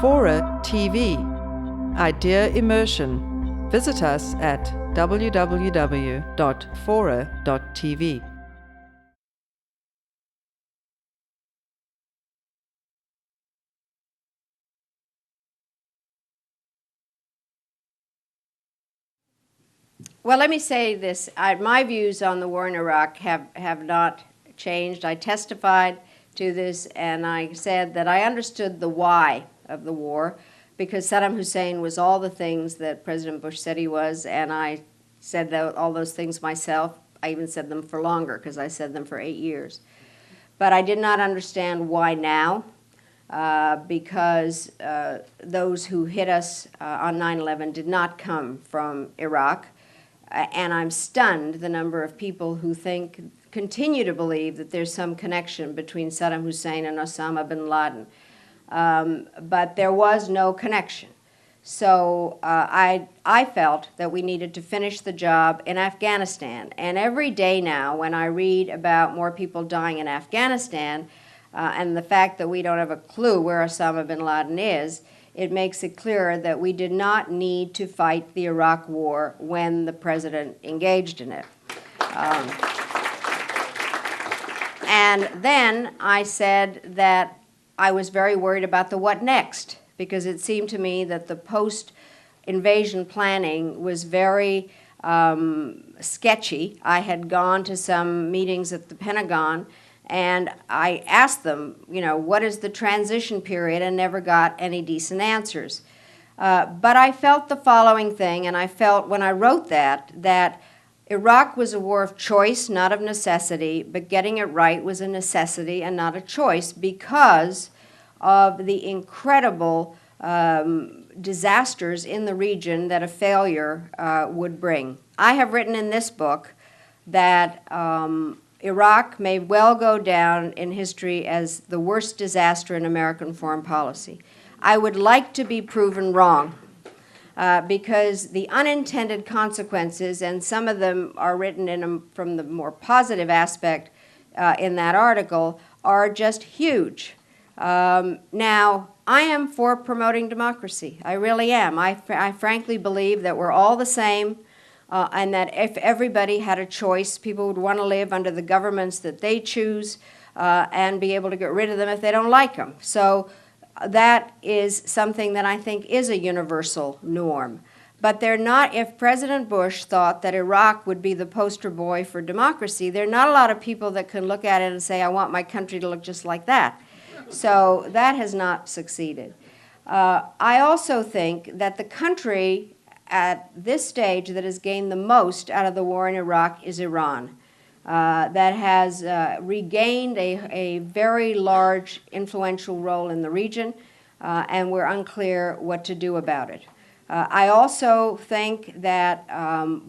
FORA.tv. Idea Immersion. Visit us at www.FORA.tv. Well, let me say this. My views on the war in Iraq have not changed. I testified to this, and I said that I understood the why of the war, because Saddam Hussein was all the things that President Bush said he was, and I said all those things myself. I even said them for longer, because I said them for 8 years. But I did not understand why now, because those who hit us on 9/11 did not come from Iraq. And I'm stunned the number of people who continue to believe that there's some connection between Saddam Hussein and Osama bin Laden. But there was no connection. So I felt that we needed to finish the job in Afghanistan. And every day now, when I read about more people dying in Afghanistan, and the fact that we don't have a clue where Osama bin Laden is, it makes it clear that we did not need to fight the Iraq War when the president engaged in it. And then I said that I was very worried about the what next, because it seemed to me that the post-invasion planning was very sketchy. I had gone to some meetings at the Pentagon, and I asked them, what is the transition period, and never got any decent answers. But I felt the following thing, and I felt when I wrote that Iraq was a war of choice, not of necessity, but getting it right was a necessity and not a choice because of the incredible disasters in the region that a failure would bring. I have written in this book that Iraq may well go down in history as the worst disaster in American foreign policy. I would like to be proven wrong because the unintended consequences, and some of them are written from the more positive aspect in that article, are just huge. Now, I am for promoting democracy. I really am. I frankly believe that we're all the same. And that if everybody had a choice, people would want to live under the governments that they choose and be able to get rid of them if they don't like them. So that is something that I think is a universal norm. But they're not, if President Bush thought that Iraq would be the poster boy for democracy, there are not a lot of people that can look at it and say, I want my country to look just like that. So that has not succeeded. I also think that the country at this stage that has gained the most out of the war in Iraq is Iran. That has regained a very large influential role in the region, and we're unclear what to do about it. I also think that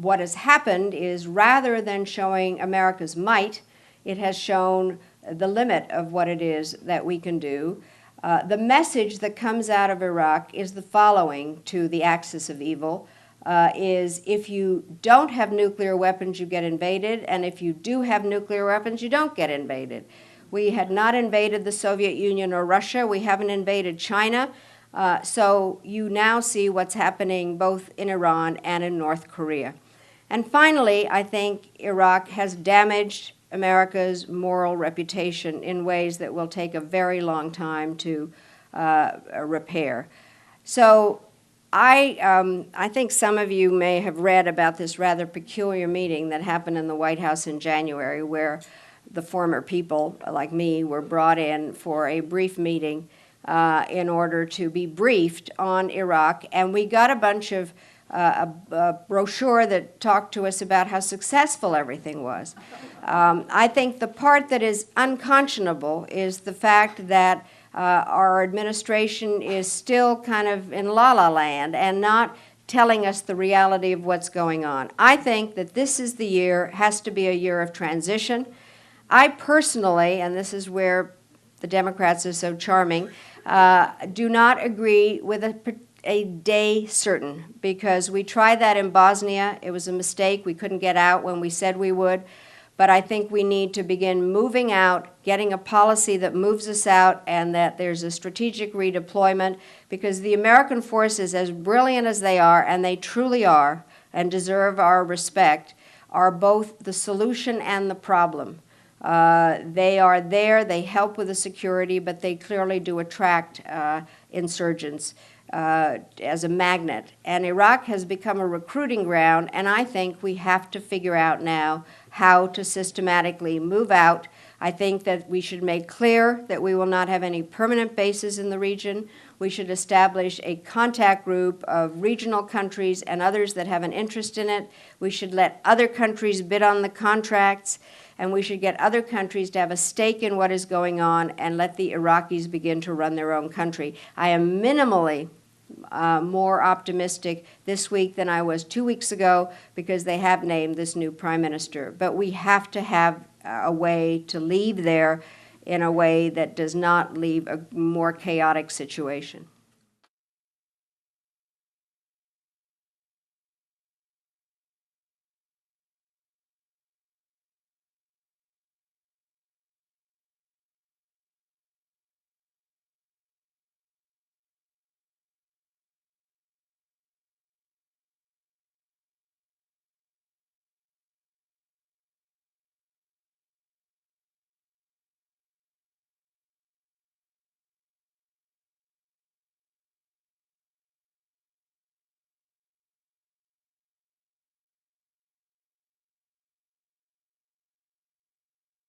what has happened is rather than showing America's might, it has shown the limit of what it is that we can do. The message that comes out of Iraq is the following to the axis of evil, is if you don't have nuclear weapons, you get invaded, and if you do have nuclear weapons, you don't get invaded. We had not invaded the Soviet Union or Russia. We haven't invaded China. So you now see what's happening both in Iran and in North Korea. And finally, I think Iraq has damaged America's moral reputation in ways that will take a very long time to repair. So I think some of you may have read about this rather peculiar meeting that happened in the White House in January, where the former people, like me, were brought in for a brief meeting in order to be briefed on Iraq. And we got a bunch of a brochure that talked to us about how successful everything was. I think the part that is unconscionable is the fact that our administration is still kind of in la-la land and not telling us the reality of what's going on. I think that this is the year, has to be a year of transition. I personally, and this is where the Democrats are so charming, do not agree with a day certain, because we tried that in Bosnia. It was a mistake. We couldn't get out when we said we would. But I think we need to begin moving out, getting a policy that moves us out, and that there's a strategic redeployment, because the American forces, as brilliant as they are, and they truly are, and deserve our respect, are both the solution and the problem. They are there, they help with the security, but they clearly do attract insurgents as a magnet. And Iraq has become a recruiting ground, and I think we have to figure out now how to systematically move out. I think that we should make clear that we will not have any permanent bases in the region. We should establish a contact group of regional countries and others that have an interest in it. We should let other countries bid on the contracts, and we should get other countries to have a stake in what is going on and let the Iraqis begin to run their own country. I am minimally more optimistic this week than I was 2 weeks ago, because they have named this new prime minister. But we have to have a way to leave there in a way that does not leave a more chaotic situation.